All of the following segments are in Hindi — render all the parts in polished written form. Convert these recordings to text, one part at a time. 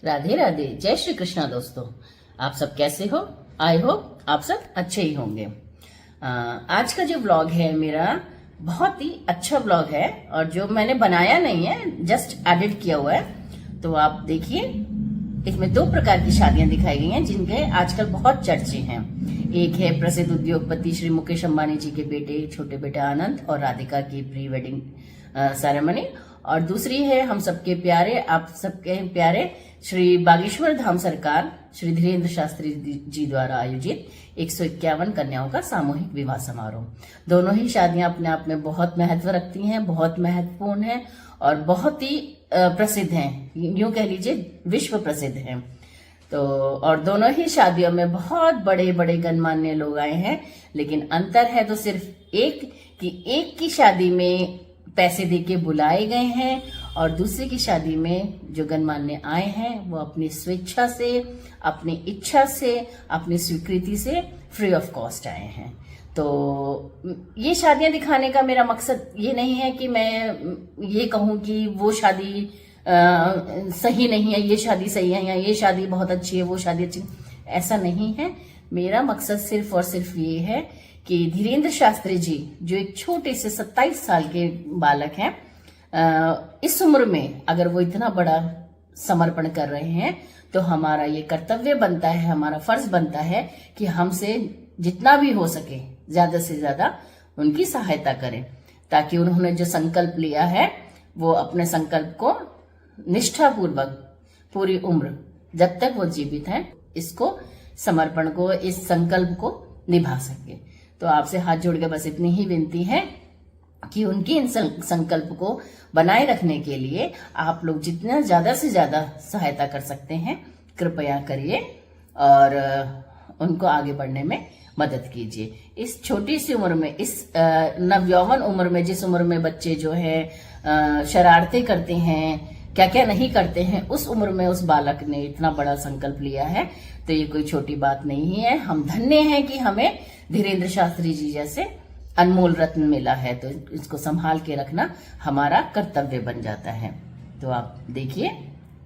राधे राधे, जय श्री कृष्णा दोस्तों। आप सब कैसे हो? आई होप आप सब अच्छे ही होंगे। आज का जो व्लॉग है मेरा बहुत ही अच्छा व्लॉग है और जो मैंने बनाया नहीं है, जस्ट एडिट किया हुआ है। तो आप देखिए, इसमें दो प्रकार की शादियां दिखाई गई हैं जिनके आजकल बहुत चर्चे हैं। एक है प्रसिद्ध उद्योगपति श्री मुकेश अंबानी जी के बेटे, छोटे बेटे आनंद और राधिका की प्री वेडिंग सेरेमनी, और दूसरी है हम सबके प्यारे, आप सबके प्यारे श्री बागेश्वर धाम सरकार श्री धीरेन्द्र शास्त्री जी द्वारा आयोजित 151 कन्याओं का सामूहिक विवाह समारोह। दोनों ही शादियां अपने आप में बहुत महत्व रखती हैं, बहुत महत्वपूर्ण हैं और बहुत ही प्रसिद्ध हैं, यूं कह लीजिए विश्व प्रसिद्ध हैं। तो और दोनों ही शादियों में बहुत बड़े बड़े गणमान्य लोग आए हैं, लेकिन अंतर है तो सिर्फ एक कि एक की शादी में पैसे देके बुलाए गए हैं और दूसरे की शादी में जो गणमान्य आए हैं वो अपनी स्वेच्छा से, अपनी इच्छा से, अपनी स्वीकृति से फ्री ऑफ कॉस्ट आए हैं। तो ये शादियां दिखाने का मेरा मकसद ये नहीं है कि मैं ये कहूं कि वो शादी सही नहीं है, ये शादी सही है, या ये शादी बहुत अच्छी है, वो शादी अच्छी, ऐसा नहीं है। मेरा मकसद सिर्फ और सिर्फ ये है कि धीरेन्द्र शास्त्री जी जो एक छोटे से 27 साल के बालक हैं, इस उम्र में अगर वो इतना बड़ा समर्पण कर रहे हैं तो हमारा ये कर्तव्य बनता है, हमारा फर्ज बनता है कि हमसे जितना भी हो सके ज्यादा से ज्यादा उनकी सहायता करें, ताकि उन्होंने जो संकल्प लिया है वो अपने संकल्प को निष्ठापूर्वक पूरी उम्र जब तक वो जीवित हैं इसको समर्पण को, इस संकल्प को निभा सके। तो आपसे हाथ जोड़ के बस इतनी ही विनती है कि उनकी इन संकल्प को बनाए रखने के लिए आप लोग जितना ज्यादा से ज्यादा सहायता कर सकते हैं कृपया करिए और उनको आगे बढ़ने में मदद कीजिए। इस छोटी सी उम्र में, इस नवयौवन उम्र में, जिस उम्र में बच्चे जो है शरारतें करते हैं, क्या क्या नहीं करते हैं, उस उम्र में उस बालक ने इतना बड़ा संकल्प लिया है, तो ये कोई छोटी बात नहीं है। हम धन्य हैं कि हमें धीरेन्द्र शास्त्री जी जैसे अनमोल रत्न मिला है, तो इसको संभाल के रखना हमारा कर्तव्य बन जाता है। तो आप देखिए,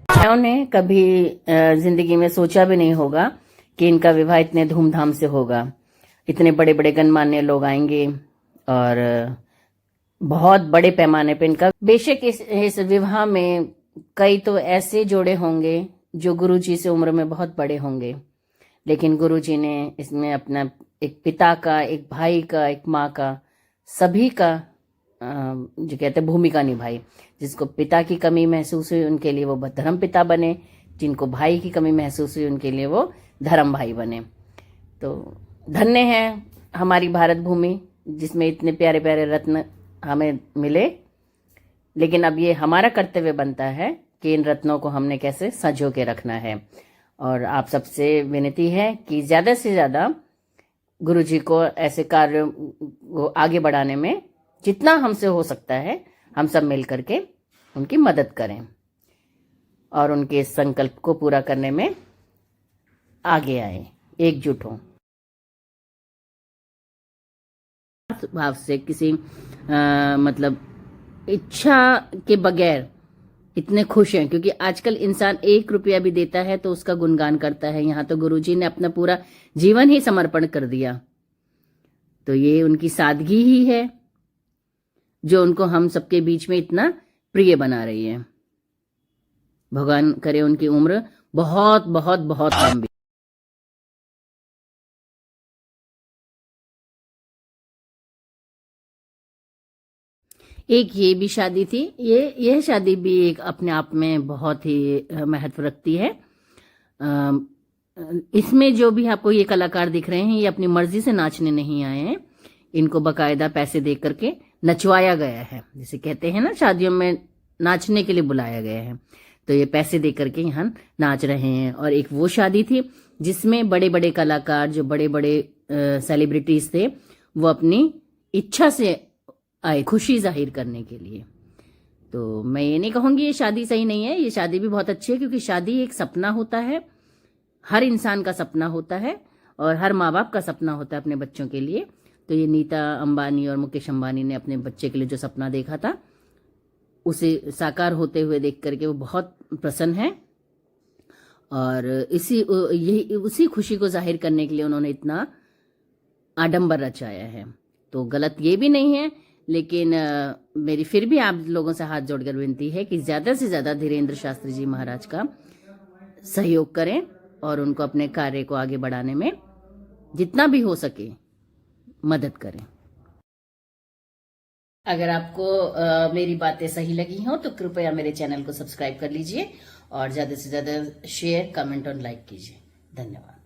उन्होंने कभी जिंदगी में सोचा भी नहीं होगा कि इनका विवाह इतने धूमधाम से होगा, इतने बड़े बड़े गणमान्य लोग आएंगे और बहुत बड़े पैमाने पे इनका। बेशक इस विवाह में कई तो ऐसे जोड़े होंगे जो गुरुजी से उम्र में बहुत बड़े होंगे, लेकिन गुरुजी ने इसमें अपना एक पिता का, एक भाई का, एक माँ का, सभी का जो कहते हैं भूमिका निभाई। जिसको पिता की कमी महसूस हुई उनके लिए वो धर्म पिता बने, जिनको भाई की कमी महसूस हुई उनके लिए वो धर्म भाई बने। तो धन्य है हमारी भारत भूमि जिसमें इतने प्यारे प्यारे रत्न हमें मिले, लेकिन अब ये हमारा कर्तव्य बनता है कि इन रत्नों को हमने कैसे संजो के रखना है। और आप सबसे विनती है कि ज्यादा से ज्यादा गुरुजी को ऐसे कार्यों को आगे बढ़ाने में जितना हमसे हो सकता है हम सब मिल करके उनकी मदद करें और उनके संकल्प को पूरा करने में आगे आए, एकजुट हों। भाव से किसी मतलब इच्छा के बगैर इतने खुश हैं, क्योंकि आजकल इंसान 1 रुपया भी देता है तो उसका गुणगान करता है। यहाँ तो गुरुजी ने अपना पूरा जीवन ही समर्पण कर दिया, तो ये उनकी सादगी ही है जो उनको हम सबके बीच में इतना प्रिय बना रही है। भगवान करे उनकी उम्र बहुत बहुत बहुत लंबी। एक ये भी शादी थी, यह शादी भी एक अपने आप में बहुत ही महत्व रखती है। इसमें जो भी आपको ये कलाकार दिख रहे हैं ये अपनी मर्जी से नाचने नहीं आए हैं, इनको बकायदा पैसे दे करके नचवाया गया है। जैसे कहते हैं ना, शादियों में नाचने के लिए बुलाया गया है, तो ये पैसे दे करके यहाँ नाच रहे हैं। और एक वो शादी थी जिसमें बड़े बड़े कलाकार, जो बड़े बड़े सेलिब्रिटीज थे, वो अपनी इच्छा से आए खुशी जाहिर करने के लिए। तो मैं ये नहीं कहूंगी ये शादी सही नहीं है, ये शादी भी बहुत अच्छी है, क्योंकि शादी एक सपना होता है, हर इंसान का सपना होता है और हर माँ बाप का सपना होता है अपने बच्चों के लिए। तो ये नीता अंबानी और मुकेश अंबानी ने अपने बच्चे के लिए जो सपना देखा था उसे साकार होते हुए देख करके वो बहुत प्रसन्न है और उसी खुशी को जाहिर करने के लिए उन्होंने इतना आडंबर रचाया है। तो गलत ये भी नहीं है, लेकिन मेरी फिर भी आप लोगों से हाथ जोड़कर विनती है कि ज्यादा से ज्यादा धीरेन्द्र शास्त्री जी महाराज का सहयोग करें और उनको अपने कार्य को आगे बढ़ाने में जितना भी हो सके मदद करें। अगर आपको मेरी बातें सही लगी हो तो कृपया मेरे चैनल को सब्सक्राइब कर लीजिए और ज्यादा से ज्यादा शेयर, कमेंट और लाइक कीजिए। धन्यवाद।